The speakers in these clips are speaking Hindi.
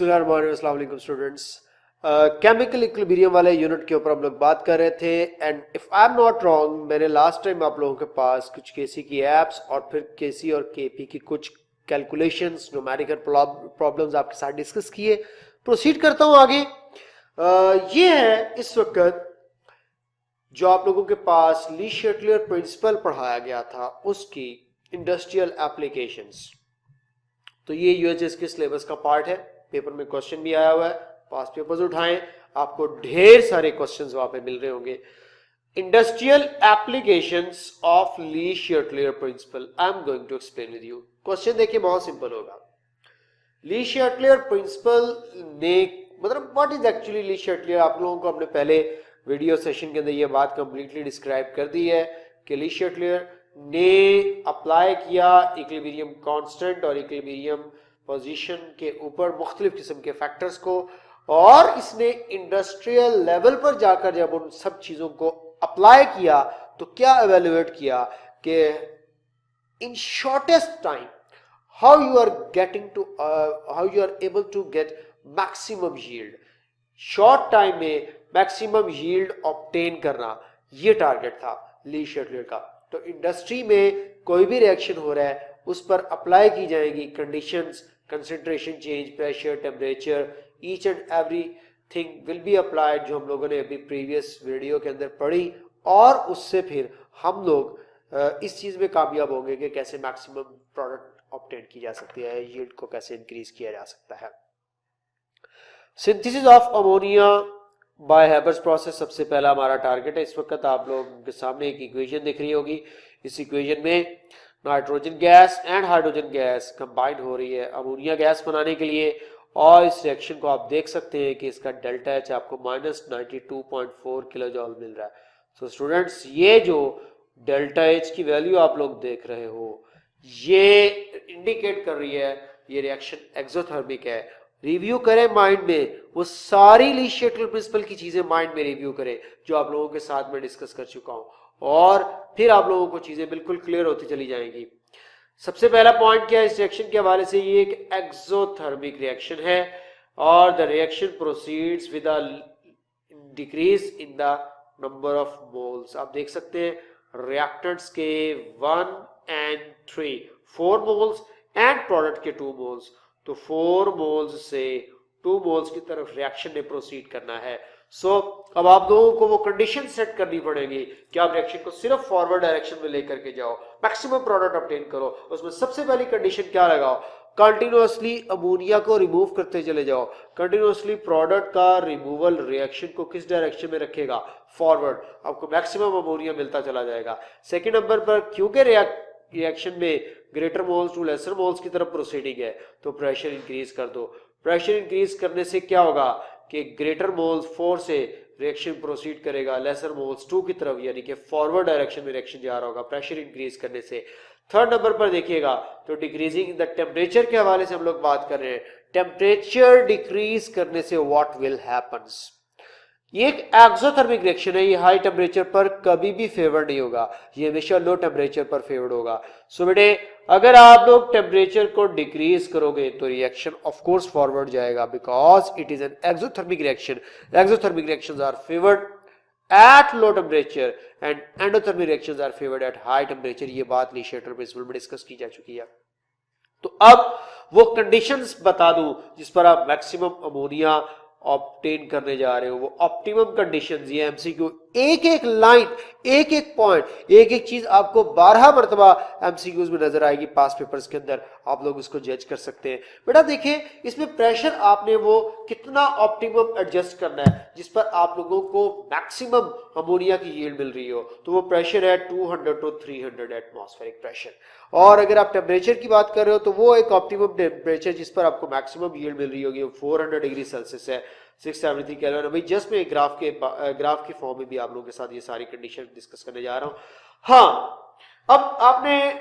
अस्सलाम वालेकुम स्टूडेंट्स। केमिकल इक्विलिब्रियम वाले यूनिट के ऊपर हम लोग बात कर रहे थे and if I am not wrong मैंने लास्ट टाइम आप लोगों के पास कुछ केसी की एप्स और फिर केसी और केपी की कुछ कैलकुलेशंस न्यूमेरिकल प्रॉब्लम्स आपके साथ डिस्कस किए। प्रोसीड करता हूं आगे। ये है इस वक्त जो आप लोगों के पास ली शटलर प्रिंसिपल पढ़ाया गया था उसकी इंडस्ट्रियल एप्लीकेशंस। तो ये यूएचएस के सिलेबस का पार्ट है, पेपर में क्वेश्चन भी आया हुआ है, पास पेपर्स उठाएं, आपको ढेर सारे क्वेश्चंस वहां पे मिल रहे होंगे। Industrial applications of Le Chatelier principle I am going to explain with you. Question देखिए बहुत सिंपल होगा। ली शटलर प्रिंसिपल ने मतलब what is actually Le Chatelier, आप लोगों को अपने पहले वीडियो सेशन के अंदर ये बात कंप्लीटली डिस्क्राइब कर दी है कि ली शटलर ने अप्लाई किया इक्विलिब्रियम कांस्टेंट और इक्विलिब्रियम पोजीशन के ऊपर मुख्तलिफ किस्म के फैक्टर्स को, और इसने इंडस्ट्रियल लेवल पर जाकर जब उन सब चीजों को अप्लाई किया तो क्या एवेल्युएट किया कि in shortest time how you are able to get maximum yield. Short time में मैक्सिमम यील्ड ऑब्टेन करना, ये टारगेट था ली शटलर का। तो इंडस्ट्री में कोई भी रिएक्शन हो रहा है उस पर अप्लाई की जाएगी conditions, concentration change, pressure, temperature, each and every thing will be applied, जो हम लोगों ने अभी प्रीवियस वीडियो के अंदर पढ़ी, और उससे फिर हम लोग इस चीज में कामयाब होंगे कि कैसे मैक्सिमम प्रोडक्ट ऑब्टेन की जा सकती है, यील्ड को कैसे इंक्रीज किया जा सकता है। Synthesis of ammonia bye Haber's process सबसे पहला हमारा टारगेट है। इस वक्त आप लोगों के सामने एक इक्वेशन दिख रही होगी। इस इक्वेशन में nitrogen gas and hydrogen gas combine हो रही है अमोनिया गैस बनाने के लिए, और इस रिएक्शन को आप देख सकते हैं कि इसका डेल्टा एच आपको -92.4 किलो जॉल मिल रहा है। सो स्टूडेंट्स, ये जो डेल्टा एच की वैल्यू आप लोग देख रहे हो ये इंडिकेट कर रही है ये रिएक्शन एक्सोथर्मिक है। रिव्यू करें माइंड में, वो सारी ली शटलर प्रिंसिपल की चीजें माइंड में रिव्यू करें जो आप लोगों के साथ में डिस्कस कर चुका हूं, और फिर आप लोगों को चीजें बिल्कुल क्लियर होती चली जाएंगी। सबसे पहला पॉइंट क्या है इस रिएक्शन के हवाले से, ये एक एक्सोथर्मिक रिएक्शन है और the reaction proceeds with a decrease in the number of moles. आप देख सकते हैं रिएक्टेंट्स के 1 and 3 4 मोल्स एंड प्रोडक्ट के 2 मोल्स, तो 4 मोल्स से 2 मोल्स की तरफ रिएक्शन ने प्रोसीड करना है। सो अब आप लोगों को वो कंडीशन सेट करनी पड़ेगी कि आप रिएक्शन को सिर्फ फॉरवर्ड डायरेक्शन में लेकर के जाओ, मैक्सिमम प्रोडक्ट ऑब्टेन करो। उसमें सबसे पहली कंडीशन क्या लगाओ, कंटिन्यूअसली अमोनिया को रिमूव करते चले जाओ। कंटिन्यूअसली प्रोडक्ट का रिमूवल रिएक्शन को किस डायरेक्शन में रखेगा, फॉरवर्ड, आपको मैक्सिमम अमोनिया मिलता चला जाएगा। सेकेंड नंबर पर क्योंकि रिएक्शन में greater moles to lesser moles की तरफ प्रोसीडिंग है तो प्रेशर इंक्रीज कर दो। प्रेशर इंक्रीज करने से क्या होगा कि ग्रेटर मोल्स 4 से रिएक्शन प्रोसीड करेगा लेसर मोल्स 2 की तरफ, यानी कि फॉरवर्ड डायरेक्शन में रिएक्शन जा रहा होगा प्रेशर इंक्रीज करने से। थर्ड नंबर पर देखिएगा तो डिक्रीजिंग द टेम्परेचर के हवाले से हम लोग बात कर रहे हैं। टेम्परेचर डिक्रीज करने से व्हाट विल हैपन्स, ये एक एक्सोथर्मिक रिएक्शन है, ये हाई टेम्परेचर पर कभी भी फेवर नहीं होगा, ये हमेशा लो टेम्परेचर पर फेवर्ड होगा। सो बेटे अगर आप लोग टेम्परेचर को डिक्रीज करोगे तो रिएक्शन ऑफ कोर्स फॉरवर्ड जाएगा, because it is an exothermic reaction. Exothermic reactions are favoured at low temperature and endothermic reactions are favoured at high temperature. ये बात ली शटलर प्रिंसिपल में डिस्कस की जा चुकी है। तो अब वो कंडीशंस बता दूं जिस पर आप मैक्सिमम अमोनिया ऑब्टेन करने जा रहे हो, वो ऑप्टिमम कंडीशंस। ये एमसीक्यू एक एक लाइन, एक एक पॉइंट, एक एक चीज आपको 12 मरतबा एमसीक्यूज में नजर आएगी पास पेपर्स के अंदर, आप लोग उसको जज कर सकते हैं। बेटा देखिए इसमें प्रेशर आपने वो कितना ऑप्टिमम एडजस्ट करना है जिस पर आप लोगों को मैक्सिमम अमोनिया की यील्ड मिल रही हो, तो वो प्रेशर है 200 to 300 एटमॉस्फेरिक प्रेशर। और अगर आप टेम्परेचर की बात कर रहे हो तो वो एक ऑप्टिमम टेम्परेचर जिस पर आपको मैक्सिमम यील्ड मिल रही होगी 400 डिग्री सेल्सियस है, 673 केल्विन। अभी जस्ट मैं ग्राफ के फॉर्म में भी आप लोगों के साथ ये सारी कंडीशन डिस्कस करने जा रहा हूं। हाँ, अब आपने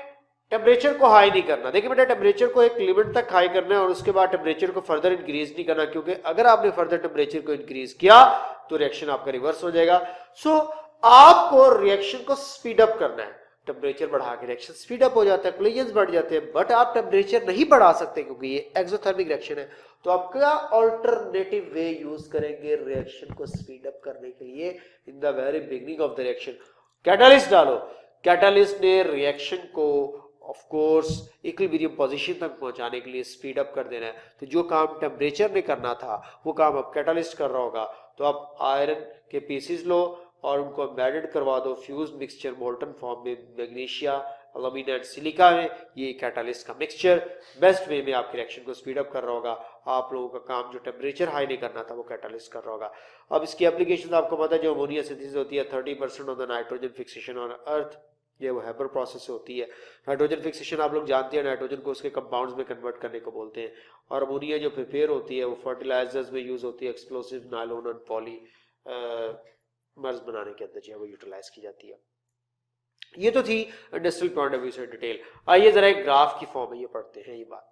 टेम्परेचर को हाई नहीं करना। देखिए बेटा टेम्परेचर को एक लिमिट तक हाई करना है और उसके बाद टेम्परेचर को फर्दर इंक्रीज नहीं करना, क्योंकि अगर आपने फर्दर टेम्परेचर को इंक्रीज किया तो रिएक्शन आपका रिवर्स हो जाएगा। सो आपको रिएक्शन को स्पीड अप करना है, टेम्परेचर बढ़ा के रिएक्शन स्पीड अप हो जाता है, कोलिजन्स बढ़ जाते हैं, बट आप टेम्परेचर नहीं बढ़ा सकते क्योंकि ये एक्सोथर्मिक रिएक्शन है। तो आप क्या ऑल्टरनेटिव वे यूज करेंगे रिएक्शन को स्पीड अप करने के लिए? In the very beginning of the reaction catalyst डालो। कैटालिस्ट ने रिएक्शन को ऑफ कोर्स इक्विलिब्रियम पोजीशन तक पहुंचाने के लिए स्पीड अप कर देना है। तो जो काम टेम्परेचर ने करना था वो काम अब कैटालिस्ट कर रहा होगा। तो आप आयरन के पीसेस लो और उनको एम्बेडेड करवा दो फ्यूज मिक्सचर मोल्टन फॉर्म में, मैग्नीशिया, एल्यूमिना एंड सिलिका में। ये कैटालिस्ट का मिक्सचर बेस्ट वे में आपके रिएक्शन को स्पीड अप कर रहा होगा। आप लोगों का काम जो टेम्परेचर हाई नहीं करना था वो कैटालिस्ट कर रहा होगा। अब इसकी एप्लीकेशन आपको पता है, जो अमोनिया सिंथेसिस होती है 30% of the nitrogen fixation on earth, ये वो हेबर प्रोसेस से होती है। नाइट्रोजन फिक्सेशन आप लोग जानते हैं, नाइट्रोजन को उसके कंपाउंड्स में कन्वर्ट करने को बोलते हैं। और अमोनिया जो प्रिपेयर होती है वो फर्टिलाइजर्स में यूज होती है, एक्सप्लोसिव, नायलॉन और पॉली मर्ज बनाने के अंदर जो है वो यूटिलाइज की जाती है। ये तो थी इंडस्ट्रियल पॉइंट ऑफ व्यू से डिटेल। आइए जरा एक ग्राफ की फॉर्म में ये पढ़ते हैं। ये बात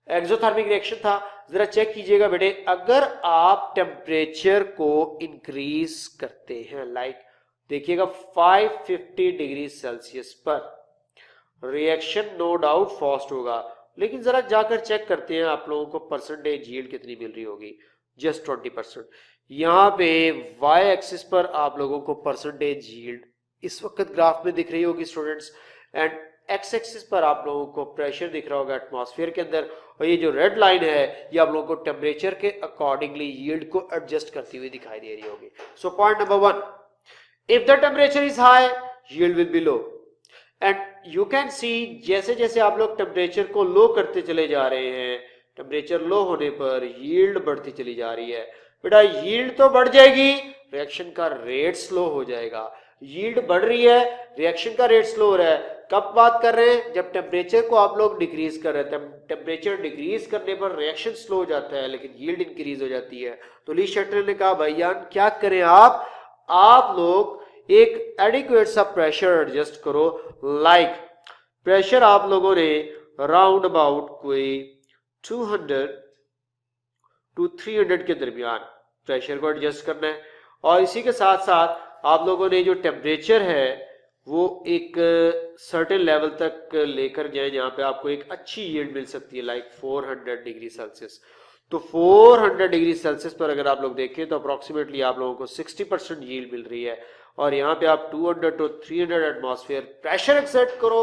एक्सोथर्मिक रिएक्शन था, जरा चेक कीजिएगा बेटे, अगर आप टेम्परेचर को इंक्रीज करते हैं लाइक देखिएगा 550 डिग्री सेल्सियस पर रिएक्शन नो डाउट फास्ट होगा, लेकिन जरा जाकर चेक करते हैं आप लोगों को परसेंटेज यील्ड कितनी मिल रही होगी, जस्ट 20%। यहाँ पे y एक्सिस पर आप लोगों को परसेंटेज यील्ड इस वक्त ग्राफ में दिख रही होगी स्टूडेंट्स, एंड x एक्सिस पर आप लोगों को प्रेशर दिख रहा होगा एटमॉस्फेयर के अंदर, और ये जो रेड लाइन है ये आप लोगों को टेम्परेचर के अकॉर्डिंगली यील्ड को एडजस्ट करती हुई दिखाई दे रही होगी। So point number 1, if the temperature is high yield will be low and you can see जैसे जैसे आप लोग टेम्परेचर को लो करते चले जा रहे हैं, टेम्परेचर लो होने पर यील्ड बढ़ती चली जा रही है। बेटा यील्ड तो बढ़ जाएगी, रिएक्शन का रेट स्लो हो जाएगा। यील्ड बढ़ रही है, रिएक्शन का रेट स्लो हो रहा है। कब बात कर रहे हैं? जब टेम्परेचर को आप लोग डिक्रीज कर रहे हैं। टेम्परेचर डिक्रीज करने पर रिएक्शन स्लो हो जाता है लेकिन यील्ड इंक्रीज हो जाती है। तो ली शटर ने कहा भैयान क्या करें आप लोग एक एडिक्वेट सा प्रेशर एडजस्ट करो। लाइक प्रेशर आप लोगों ने राउंड अबाउट कोई 200 to 300 के दरमियान प्रेशर को एडजस्ट करना है, और इसी के साथ साथ आप लोगों ने जो टेम्परेचर है वो एक सर्टेन लेवल तक लेकर जाए जहां पे आपको एक अच्छी यील्ड मिल सकती है, लाइक 400 डिग्री सेल्सियस। तो 400 डिग्री सेल्सियस पर अगर आप लोग देखें तो अप्रोक्सीमेटली आप लोगों को 60% यील्ड मिल रही है, और यहाँ पे आप 200 to 300 एटमॉस्फेयर प्रेशर एक्सेप्ट करो,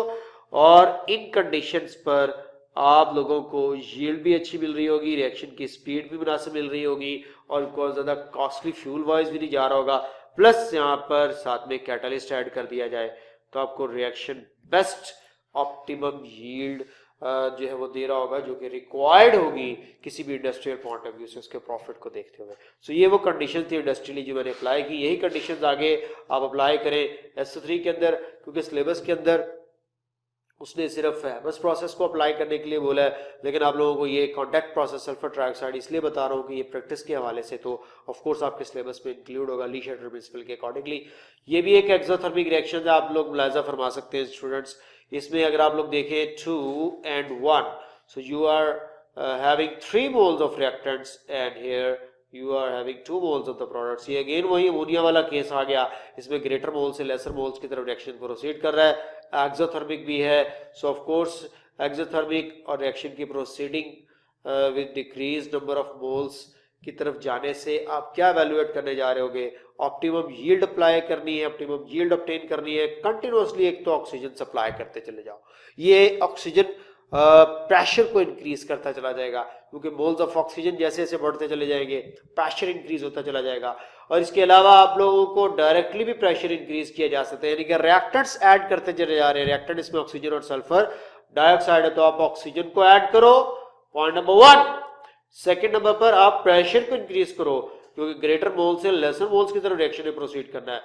और इन कंडीशंस पर आप लोगों को यील्ड भी अच्छी मिल रही होगी, रिएक्शन की स्पीड भी मुनासिब मिल रही होगी, और बहुत ज्यादा कॉस्टली फ्यूल वाइज भी नहीं जा रहा होगा। प्लस यहाँ पर साथ में कैटलिस्ट ऐड कर दिया जाए तो आपको रिएक्शन बेस्ट ऑप्टिमम यील्ड जो है वो दे रहा होगा, जो कि रिक्वायर्ड होगी किसी भी इंडस्ट्रियल पॉइंट ऑफ व्यू से उसके प्रॉफिट को देखते हुए। सो ये वो कंडीशन थी इंडस्ट्रियली जो मैंने अप्लाई की, यही कंडीशंस आगे आप अप्लाई करें SO3 के अंदर, क्योंकि सिलेबस के अंदर उसने सिर्फ हेबर्स प्रोसेस को अप्लाई करने के लिए बोला है, लेकिन आप लोगों को ये कॉन्टैक्ट प्रोसेस सल्फर ट्राइऑक्साइड इसलिए बता रहा हूँ कि ये प्रैक्टिस के हवाले से तो ऑफ कोर्स आपके सिलेबस में इंक्लूड होगा ली शटर प्रिंसिपल के अकॉर्डिंगली। ये भी एक एक्सोथर्मिक रिएक्शन है, आप लोग मुलाजा फरमा सकते हैं स्टूडेंट्स। इसमें अगर आप लोग देखें 2 and 1, so you are having 3 moles of reactants and here you are having 2 moles of the products। ये अगेन वही अमोनिया वाला केस आ गया, इसमें ग्रेटर मोल से लेसर मोल्स की तरफ रिएक्शन प्रोसीड कर रहा है, एक्सोथर्मिक भी है। सो ऑफ कोर्स एक्सोथर्मिक और रिएक्शन की proceeding with decrease number of moles की तरफ जाने से आप क्या एवेल्युएट करने जा रहे होगे? ऑप्टिमम यील्ड अप्लाई करनी है, ऑप्टिमम यील्ड ऑब्टेन करनी है। कंटिन्यूअसली एक तो ऑक्सीजन सप्लाई करते चले जाओ, ये ऑक्सीजन प्रेशर को इंक्रीज करता चला जाएगा, क्योंकि मोल्स ऑफ ऑक्सीजन जैसे जैसे बढ़ते चले जाएंगे प्रेशर इंक्रीज होता चला जाएगा। और इसके अलावा आप लोगों को डायरेक्टली भी प्रेशर इंक्रीज किया जा सकता है, यानी कि रिएक्टेंट्स ऐड करते चले जा रहे हैं। रिएक्टेंट इसमें ऑक्सीजन और सल्फर डाइऑक्साइड है, तो आप ऑक्सीजन को ऐड करो, पॉइंट नंबर 1। सेकेंड नंबर पर आप प्रेशर को इंक्रीज करो, क्योंकि ग्रेटर मोल से लेसर मोल्स की तरफ रिएक्शन में प्रोसीड करना है।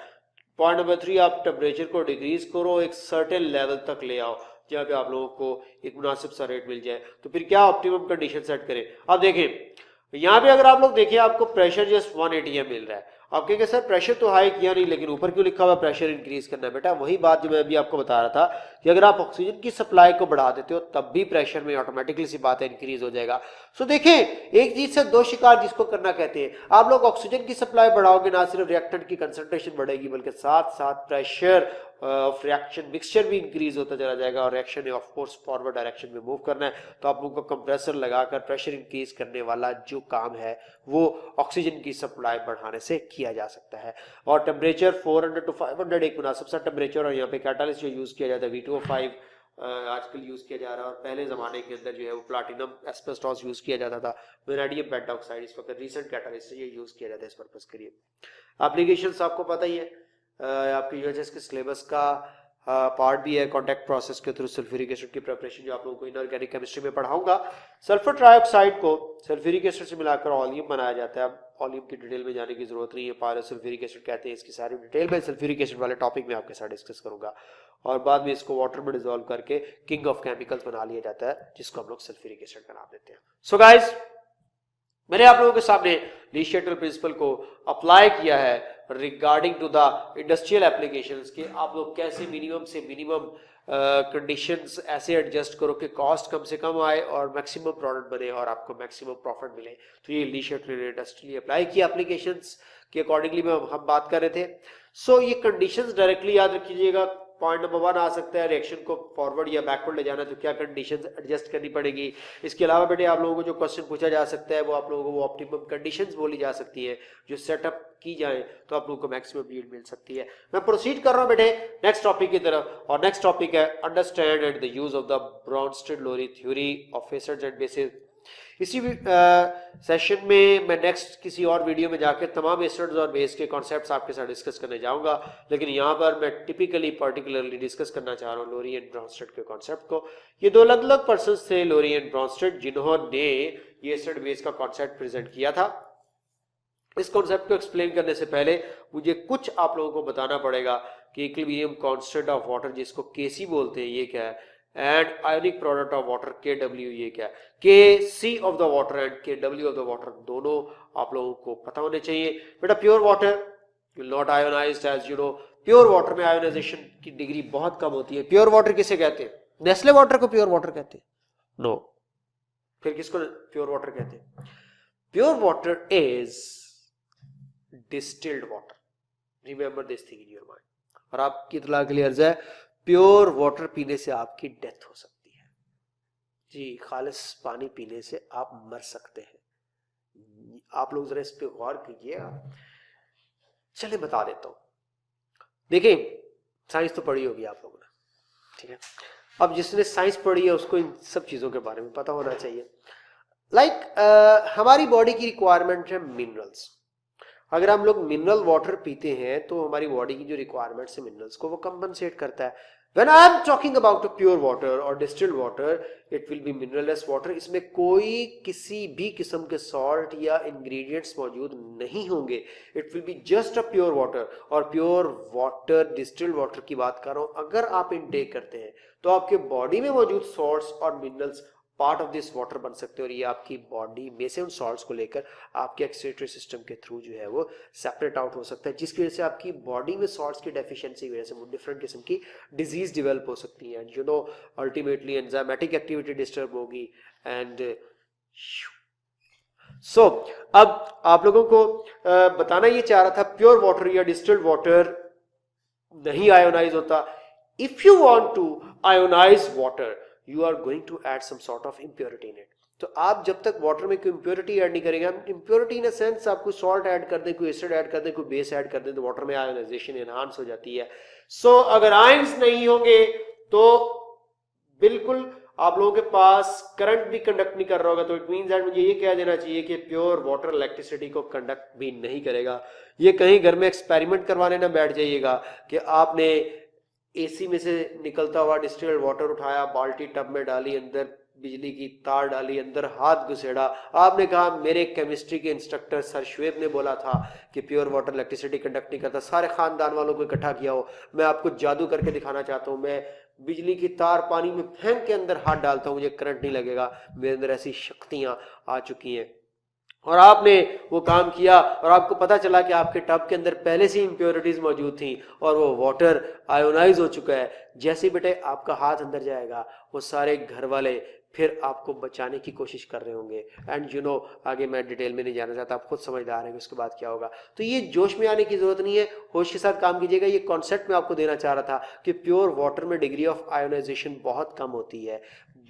पॉइंट नंबर 3, आप टेम्परेचर को डिक्रीज करो, एक सर्टेन लेवल तक ले आओ जहाँ पे आप लोगों को एक मुनासिब सा रेट मिल जाए। तो फिर क्या ऑप्टिमम कंडीशन सेट करें? आप देखें यहाँ पे अगर आप लोग देखें आपको प्रेशर जस्ट 1 atm मिल रहा है। आप कहेंगे सर प्रेशर तो हाई किया नहीं, लेकिन ऊपर क्यों लिखा हुआ प्रेशर इंक्रीज करना है? बेटा वही बात जो मैं अभी आपको बता रहा था कि अगर आप ऑक्सीजन की सप्लाई को बढ़ा देते हो तब भी प्रेशर में ऑटोमेटिकली सी बात है इंक्रीज हो जाएगा। सो देखें, एक चीज से दो शिकार जिसको करना कहते हैं। आप लोग ऑक्सीजन की सप्लाई बढ़ाओगे, ना सिर्फ रिएक्टेंट की कंसंट्रेशन बढ़ेगी बल्कि साथ साथ प्रेशर ऑफ रिएक्शन मिक्सचर भी इंक्रीज होता चला जाएगा, और रिएक्शन ने ऑफ कोर्स फॉरवर्ड डायरेक्शन में मूव करना है, तो आप लोगों को कंप्रेसर लगाकर प्रेशर इंक्रीज करने वाला जो काम है वो ऑक्सीजन की सप्लाई बढ़ाने से किया जा सकता है। और टेम्परेचर 400 to 500 एक मुनासिब सा टेम्परेचर, और यहाँ पे कैटालिस्ट जो यूज किया जाता है V2O5 आजकल यूज किया जा रहा है, और पहले जमाने के अंदर जो है वो प्लाटिनम एस्बेस्टॉस यूज किया जाता था, वेनेडियम पेंटॉक्साइड इस वक्त रिसेंट कैटालिस्ट ये यूज किया जाता है इस पर्पस के लिए। एप्लीकेशंस आपको पता ही है, आपके यूएचएस के सिलेबस का पार्ट भी है कांटेक्ट प्रोसेस के थ्रू सल्फ्यूरिक एसिड की प्रिपरेशन, जो आप लोगों को इनऑर्गेनिक केमिस्ट्री में पढ़ाऊंगा। सल्फर ट्राइऑक्साइड को सल्फ्यूरिक एसिड से मिलाकर ऑलियम बनाया जाता है। अब ऑलियम की डिटेल में जाने की जरूरत नहीं है, पायरोसल्फ्यूरिक एसिड कहते हैं, इसकी सारी डिटेल मैं सल्फ्यूरिक एसिड वाले टॉपिक में आपके साथ डिस्कस करूंगा। और बाद में इसको वाटर में डिसॉल्व करके किंग ऑफ केमिकल्स बना लिया जाता है, जिसको हम लोग सल्फ्यूरिक एसिड का नाम देते हैं। सो गाइस, मैंने आप लोगों के सामने ली शटल प्रिंसिपल को अप्लाई किया है regarding to the industrial applications के आप लोग कैसे मिनिमम से मिनिमम कंडीशंस ऐसे एडजस्ट करो कि कॉस्ट कम से कम आए और मैक्सिमम प्रोडक्ट बने और आपको मैक्सिमम प्रॉफिट मिले। तो ये ली शटल इंडस्ट्रियली अप्लाई किया एप्लीकेशंस के अकॉर्डिंगली में हम बात कर रहे थे। सो ये कंडीशंस डायरेक्टली याद रखिएगा। पॉइंट नंबर 1 आ सकता है, रिएक्शन को फॉरवर्ड या बैकवर्ड ले जाना, तो क्या कंडीशंस एडजस्ट करनी पड़ेगी। इसके अलावा बेटे आप लोगों को जो क्वेश्चन पूछा जा सकता है वो आप लोगों को वो ऑप्टिमम कंडीशंस बोली जा सकती है जो सेटअप की जाए तो आप लोगों को मैक्सिमम यील्ड मिल सकती है। मैं प्रोसीड कर रहा हूं बेटे नेक्स्ट टॉपिक की तरफ, और नेक्स्ट टॉपिक है understand and the use of the Bronsted Lowry theory of acids and bases. इसी सेशन में मैं नेक्स्ट किसी और वीडियो में जाकर तमाम एसिड्स और बेस के कॉन्सेप्ट्स आपके साथ डिस्कस करने जाऊंगा, लेकिन यहाँ पर मैं टिपिकली पर्टिकुलरली डिस्कस करना चाह रहा हूँ लोरी एंड ब्रॉन्स्टेड के कॉन्सेप्ट को। ये दो अलग अलग पर्संस थे, लोरी एंड ब्रॉन्स्टेड, जिन्होंने ये एसिड बेस का कॉन्सेप्ट प्रेजेंट किया था। इस कॉन्सेप्ट को एक्सप्लेन करने से पहले मुझे कुछ आप लोगों को बताना पड़ेगा कि इक्विलिब्रियम कांस्टेंट ऑफ वाटर, जिसको केसी बोलते हैं, ये क्या है, and ionic product of water KW ये क्या है। KC of the water and KW of the water दोनों आप लोगों को पता होने चाहिए। बेटा pure water will not ionized, as you know pure water में आयोनाइजेशन की डिग्री बहुत कम होती है। प्योर वाटर किसे कहते हैं? नेस्ले वाटर को प्योर वाटर कहते हैं? नो। फिर किसको प्योर वाटर कहते हैं? Pure water is distilled water, remember this thing in your mind. और आपकी इतला के लिए अर्ज है, प्योर वाटर पीने से आपकी डेथ हो सकती है जी, खालिस पानी पीने से आप मर सकते हैं। आप लोग जरा इस पे गौर कीजिएगा। चले बता देता हूं, देखिए साइंस तो पढ़ी होगी आप लोगों ने, ठीक है। अब जिसने साइंस पढ़ी है उसको इन सब चीजों के बारे में पता होना चाहिए। हमारी बॉडी की रिक्वायरमेंट है मिनरल्स। अगर हम लोग मिनरल वाटर पीते हैं तो हमारी बॉडी की जो रिक्वायरमेंट्स है मिनरल्स को वो कंपनसेट करता है। When I am talking about a pure water or distilled water, it will be mineralless water. इसमें कोई किसी भी किस्म के सॉल्ट या इंग्रेडिएंट्स मौजूद नहीं होंगे। It will be just a pure water। और प्योर वाटर डिस्टिल्ड वाटर की बात कर रहा हूं, अगर आप इनटेक करते हैं तो आपके बॉडी में मौजूद सॉल्ट्स और minerals part of this water बन सकते हैं, और ये आपकी बॉडी में से उन सॉल्ट्स को लेकर आपके एक्सक्रीटरी सिस्टम के थ्रू जो है वो सेपरेट आउट हो सकता है, जिसकी वजह से आपकी बॉडी में सॉल्ट्स की डेफिशिएंसी की वजह से डिफरेंट किस्म की डिजीज डेवलप हो सकती है। You know ultimately enzymatic activity disturb होगी एंड सो अब आप लोगों को बताना ये चाह रहा था, प्योर वाटर या डिस्टिल्ड वाटर नहीं आयोनाइज होता। If you want to ionize water you are going to add some sort of impurity in it। तो आप जब तक वाटर में कोई impurity ऐड नहीं करेंगे, impurity in a sense आप कोई salt ऐड कर दें, कोई एसिड ऐड कर दें, कोई बेस ऐड कर दें, तो वाटर में आयोनाइजेशन एनहांस हो जाती है। सो अगर आयंस नहीं होंगे तो बिल्कुल आप लोगों के पास करंट भी कंडक्ट नहीं कर रहा होगा। तो इट मींस दैट मुझे ये कह देना चाहिए कि प्योर वाटर इलेक्ट्रिसिटी को कंडक्ट भी नहीं करेगा। ये कहीं घर में एक्सपेरिमेंट करवाने ना बैठ जाइएगा कि आपने एसी में से निकलता हुआ डिस्टिल्ड वाटर उठाया, बाल्टी टब में डाली, अंदर बिजली की तार डाली, अंदर हाथ घुसेड़ा, आपने कहा मेरे केमिस्ट्री के इंस्ट्रक्टर सर शुएब ने बोला था कि प्योर वाटर इलेक्ट्रिसिटी कंडक्ट नहीं करता। सारे खानदान वालों को इकट्ठा किया हो, मैं आपको जादू करके दिखाना चाहता हूं, मैं बिजली की तार पानी में फेंक के अंदर हाथ डालता हूं, मुझे करंट नहीं लगेगा, मेरे अंदर ऐसी शक्तियां आ चुकी हैं। और आपने वो काम किया और आपको पता चला कि आपके टब के अंदर पहले से ही इंप्योरिटीज मौजूद थी और वो वाटर आयोनाइज हो चुका है, जैसे बेटे आपका हाथ अंदर जाएगा वो सारे घर वाले फिर आपको बचाने की कोशिश कर रहे होंगे। एंड यू नो, आगे मैं डिटेल में नहीं जाना चाहता, आप खुद समझदार हैं कि उसके बाद क्या होगा। तो ये जोश में आने की जरूरत नहीं है, होश के साथ काम कीजिएगा। ये कॉन्सेप्ट मैं आपको देना चाह रहा था कि प्योर वाटर में डिग्री ऑफ आयोनाइजेशन बहुत कम होती है,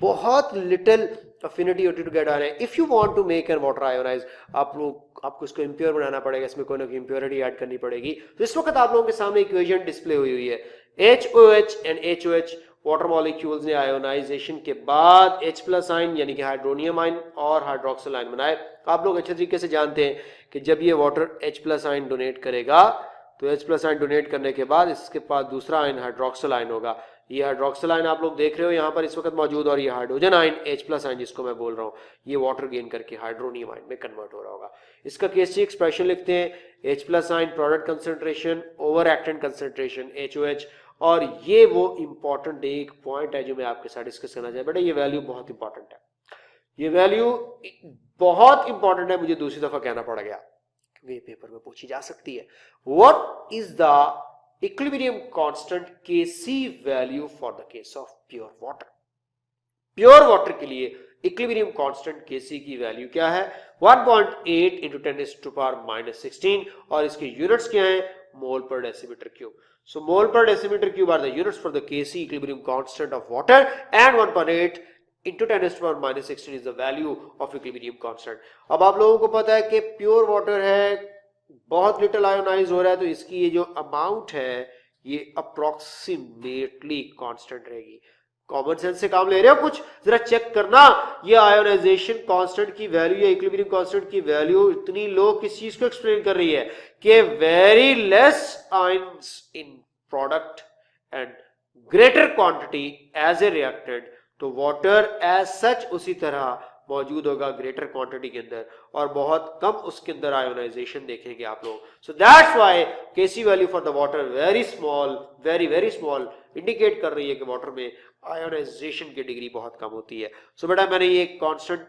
बहुत लिटिल अफिनिटी होती to get ion. If you want to make an water ionize, आपको इसको इम्प्योर बनाना पड़ेगा, इसमें कोई ना कोई इम्प्योरिटी ऐड करनी पड़ेगी। तो इस वक्त आप लोगों के सामने इक्वेशन डिस्प्ले हुई है। HOH and HOH water molecules ने आयोनाइजेशन के बाद H प्लस आयन यानी कि हाइड्रोनियम आयन और हाइड्रोक्सिल आयन बनाए। आप लोग अच्छे तरीके से जानते हैं कि जब ये water H plus ion donate करेगा तो H प्लस आयन डोनेट करने के बाद इसके पास दूसरा आयन हाइड्रोक्सिल आयन होगा। ये हाइड्रोक्सिल आयन आप लोग देख रहे हो यहाँ पर इस वक्त मौजूद, और ये hydrogen ion H plus ion जिसको मैं बोल रहा हूँ, ये वाटर गेन करके हाइड्रोनियम आयन में कन्वर्ट हो रहा होगा। इसका केसी एक्सप्रेशन लिखते हैं, H plus ion product concentration over reactant concentration HOH। और ये वो इंपॉर्टेंट एक पॉइंट है जो मैं आपके साथ डिस्कस करना चाहता हूं। बेटा ये वैल्यू बहुत इंपॉर्टेंट है, ये वैल्यू बहुत इंपॉर्टेंट है, मुझे दूसरी दफा कहना पड़ गया क्योंकि ये पेपर में पूछी जा सकती है। What is the equilibrium constant Kc value for the case of pure water? Pure water के लिए इक्विलिब्रियम कांस्टेंट Kc की वैल्यू क्या है? 1.8 into 10⁻⁻16 और इसके यूनिट्स क्या हैं? मोल पर decimetre cube. So mole per decimeter cube are the units for the Kc equilibrium constant of water, and 1.8 into 10⁻⁻16 is the value of equilibrium constant. अब आप लोगों को पता है कि प्योर वाटर है, बहुत लिटिल आयोनाइज हो रहा है, तो इसकी ये जो अमाउंट है ये अप्रोक्सीमेटली कांस्टेंट रहेगी। कॉमन सेंस से काम ले रहे हो कुछ, जरा चेक करना ये आयोनाइजेशन कांस्टेंट की वैल्यू या इक्विलिब्रियम कांस्टेंट की वैल्यू इतनी लो किस चीज को एक्सप्लेन कर रही है कि very less ions in product and greater quantity as a reactant. तो वाटर एज सच उसी तरह मौजूद होगा ग्रेटर क्वांटिटी के अंदर और बहुत कम उसके अंदर आयोनाइजेशन देखेंगे आप लोग। So that's why Kc value for the water very small, very small, indicate कर रही है कि वाटर में आयोनाइजेशन की डिग्री बहुत कम होती है। सो बेटा मैंने ये कांस्टेंट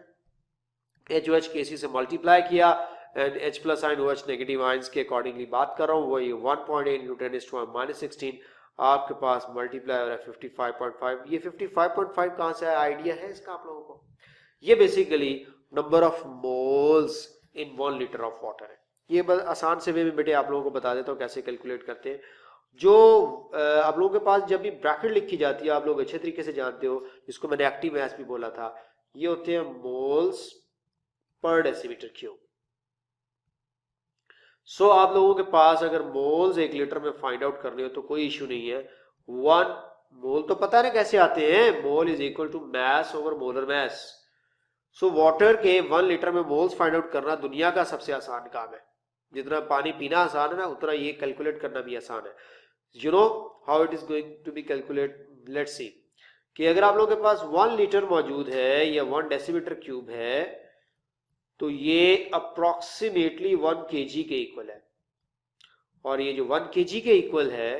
HOH Kc से मल्टीप्लाई किया and H plus ion OH negative ions के अकॉर्डिंगली बात कर रहा हूँ, वही 1.8 into 10⁻⁻16 आपके पास मल्टीप्लाई हो रहा है 55.5। ये 55.5 कहां से आया, आइडिया है इसका आप लोगों को? ये basically number of moles in 1 litre of water है। ये बस आसान से वे में बेटे आप लोगों को बता देता हूँ कैसे कैलकुलेट करते हैं। जो आप लोगों के पास जब भी ब्रैकेट लिखी जाती है आप लोग अच्छे तरीके से जानते हो, जिसको मैंने एक्टिव मैथ भी बोला था, ये होते हैं मोल्स पर डेसीमीटर क्यूब। सो आप लोगों के पास अगर मोल्स 1 लीटर में फाइंड आउट करने हो तो कोई इश्यू नहीं है। 1 मोल तो पता है कैसे आते हैं, mole is equal to mass over molar mass. So water के 1 लीटर में मोल्स फाइंड आउट करना दुनिया का सबसे आसान काम है। जितना पानी पीना आसान है ना, उतना ये कैलकुलेट करना भी आसान है। You know how it is going to be calculate, let's see कि अगर आप लोगों के पास 1 लीटर मौजूद है या 1 डेसीमीटर क्यूब है तो ये अप्रोक्सीमेटली 1 kg के इक्वल है, और ये जो 1 kg के इक्वल है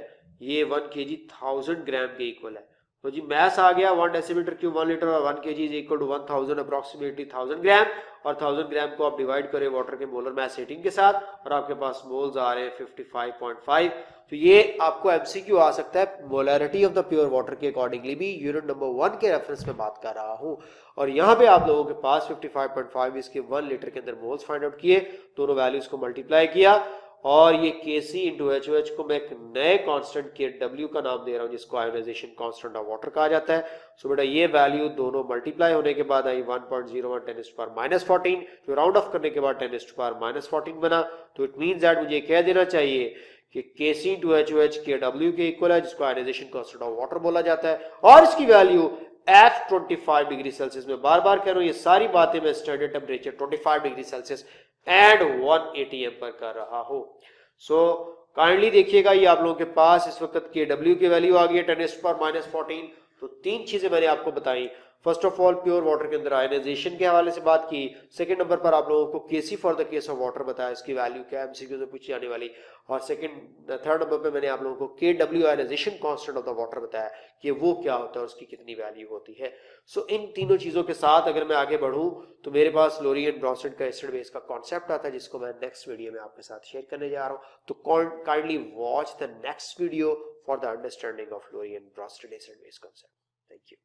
ये 1 kg 1000 ग्राम के इक्वल है। तो जी मैस आ गया 1 डेसीमीटर क्यूब 1 लीटर और 1 kg is equal to 1000 approximately 1000 gram, और 1000 ग्राम को आप डिवाइड करें वाटर के मोलर मैस रेटिंग के साथ और आपके पास मोल्स आ रहे हैं 55.5। तो ये आपको एमसीक्यू आ सकता है molarity of the pure water के अकॉर्डिंगली भी, यूनिट नंबर 1 के रेफरेंस में बात कर रहा हूं। और यहाँ पे आप लोगों के पास 55.5 इसके 1 लीटर के अंदर मोल्स फाइंड आउट किए, दोनों वैल्यूज को मल्टीप्लाई किया और ये Kc इंटू HOH को मैं एक नए कांस्टेंट Kw का नाम दे रहा हूं जिसको आयोनाइजेशन कांस्टेंट ऑफ वाटर कहा जाता है। सो बेटा ये वैल्यू दोनों मल्टीप्लाई होने के बाद आई 1.01 10⁻⁻14, जो राउंड ऑफ करने के बाद 10⁻⁻14 बना। तो इट मींस दैट मुझे कह देना चाहिए कि Kc इंटू HOH Kw के इक्वल है, जिसको आयोनाइजेशन कांस्टेंट ऑफ वाटर बोला जाता है, और इसकी वैल्यू एट 25 डिग्री सेल्सियस में, बार बार कह रहा हूं ये सारी बातें मैं standard temperature 25 degree Celsius and 180 एम पर कर रहा हूं। सो काइंडली देखिएगा ये आप लोगों के पास इस वक्त Kw की वैल्यू आ गई है 10⁻⁻14। तो 3 चीजें मैंने आपको बताई, first of all pure water के अंदर आयनाइजेशन के हवाले से बात की। सेकंड नंबर पर आप लोगों को KC for the case of water बताया, इसकी वैल्यू क्या है, एमसीक्यू से पूछी जाने वाली। और थर्ड नंबर पे मैंने आप लोगों को KW ionization constant of the water बताया कि वो क्या होता है और उसकी कितनी वैल्यू होती है। सो इन तीनों चीजों के साथ अगर मैं आगे बढ़ूं तो मेरे पास लोरी एंड ब्रॉन्स्टेड का एसिड बेस का कॉन्सेप्ट आता है, जिसको मैं नेक्स्ट वीडियो में आपके साथ शेयर करने जा रहा हूं। तो kindly watch the next video for the understanding of Lowry and Bronsted acid base concept. Thank you.